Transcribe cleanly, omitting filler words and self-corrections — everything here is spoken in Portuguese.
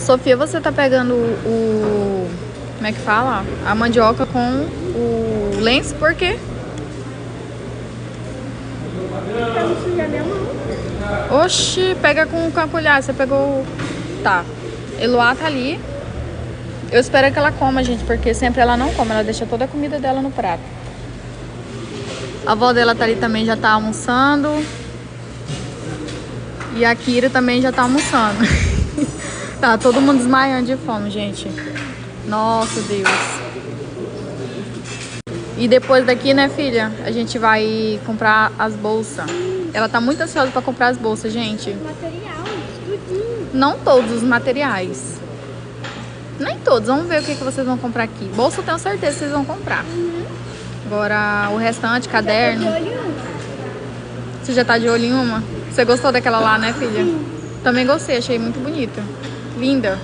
Sofia, você tá pegando o... Como é que fala? A mandioca com o lenço, por quê? Pra não sujar minha mão. Oxi, pega com a colher. Você pegou... Tá. Eloá tá ali. Eu espero que ela coma, gente, porque sempre ela não come. Ela deixa toda a comida dela no prato. A avó dela tá ali também, já tá almoçando. E a Kira também já tá almoçando. Tá todo mundo desmaiando de fome, gente. Nossa, Deus. E depois daqui, né, filha? A gente vai comprar as bolsas. Ela tá muito ansiosa pra comprar as bolsas, gente. Material, tudinho. Não todos os materiais. Nem todos. Vamos ver o que vocês vão comprar aqui. Bolsa eu tenho certeza que vocês vão comprar. Agora, o restante, caderno. Você já tá de olho em uma? Você gostou daquela lá, né, filha? Sim. Também gostei, achei muito bonita. Linda.